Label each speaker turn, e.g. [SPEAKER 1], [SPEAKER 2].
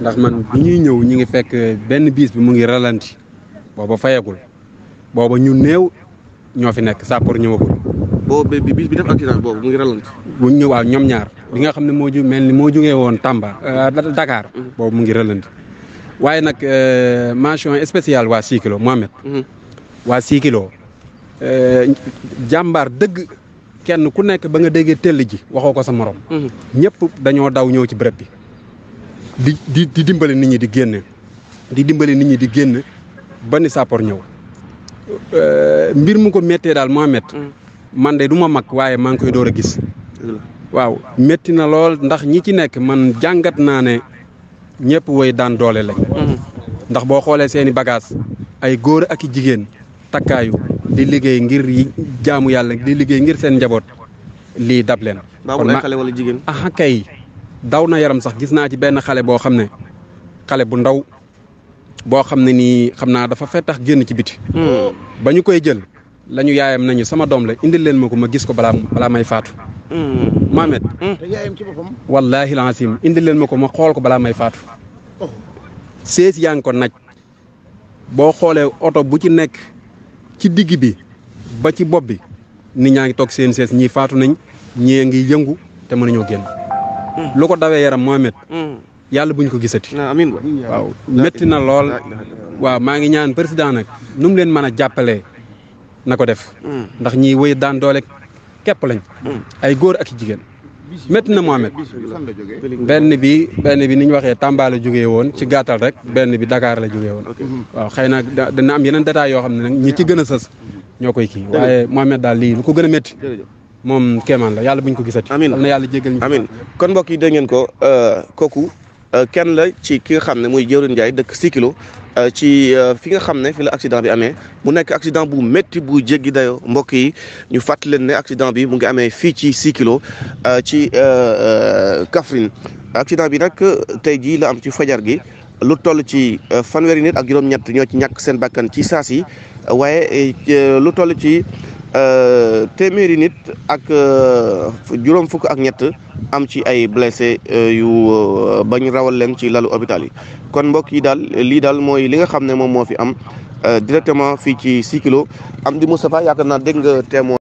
[SPEAKER 1] ndax man bi ñuy ñëw ñi ngi fekk benn bis bi mu ngi ralenti booba fayagul booba ñu néew ñoo fi nekk sapeur ñëwagul.
[SPEAKER 2] boobu bi bis bi def accident boobu mu ngi ralenti.
[SPEAKER 1] bu ñu waaw ñoom ñaar bi nga xam ne moo mel ni moo jugee woon Tamba Dakar. boobu mu ngi ralenti waaye nag mention spéciale waa 6 kilos Mohamed. waa 6 kilos jàmbaar dëgg kenn ku nekk ba nga déggee tell ji waxoo ko sa morom. ñëpp dañoo daw ñëw ci bërëb bi di dimbali nit ñi di génne dimbali nit ñi di génn ba ni sapeur ñëw mbir mu ko méttee daal Mohamed. man de du ma mag waaye maa ngi koy door a gis. waaw métti na lool ndax ñi ci nekk man jàngat naa ne ñëpp woy daan doole lañ. ndax boo xoolee seeni bagage ay góor ak i jigéen takkaayu di liggéey ngir jaamu yàlla di liggéey ngir seen njaboot lii dab leen.
[SPEAKER 2] kon ay xale wala jigéen.
[SPEAKER 1] ah kay daw na yaram sax gis naa ci benn xale boo xam ne xale bu ndaw boo xam ne nii xam naa dafa fettax génn ci biti. ba ñu koy jël lañu yaayam nañu sama doom la indil leen ma ko ma gis ko balaa may faatu. Mohamed.
[SPEAKER 3] yaayam ci boppam.
[SPEAKER 1] wallaahi laasim indil leen ma ko ma xool ko balaa may faatu. sees yaa ngi ko naj boo xoolee oto bu ci nekk ci digg bi ba ci bopp bi nit ñaa ngi toog seen sees ñii faatu nañ ñii ngi yëngu te mënuñoo génn. lu ko dawee yaram Mohamed. yàlla buñ ko gisati.
[SPEAKER 2] amiin
[SPEAKER 1] waaw métti na lool. waaw maa ngi ñaan président nag nu mu leen mën a jàppalee na ko def. ndax ñii wëy daan doole képp lañ. ay góor ak jigéen. métti na Mohamed. benn bi ni ñu waxee Tamba la jógee woon ci gàttal rek benn bi Dakar la jógee woon. waaw xëy na dana am yeneen détails yoo xam ne nag ñi ci gën a sës ñoo koy kii waaye Mohamed daal lii lu ko gën a métti. moom kéemaan la yàlla buñ ko gisati.
[SPEAKER 2] amiin
[SPEAKER 1] na yàlla jéggal ñu.
[SPEAKER 2] amiin kon mbokk yi dégg ngeen ko kooku kenn la ci ki nga xam ne muy Jëwriñ Ndiaye dëkk 6 kilos ci fi nga xam ne fi la accident bi amee mu nekk accident bu métti bu jéggi dayo mbokk yi ñu fàttali leen ne accident bi mu ngi amee fii ci 6 kilos ci Kaffrine accident bi nag tey jii la am ci fajar gi lu toll ci fanweeri nit ak juróom-ñett ñoo ci ñàkk seen bakkan ci saas yi waaye lu toll ci téeméeri nit ak juróom fukk ak ñett am ci ay blessé yu bañ rawal leen ci lalu hôpital yi kon mbokk yi daal lii daal mooy li nga xam ne moom moo fi am directement fii ci 6 kilos am di Moustapha yaakaar naa dégg nga témoin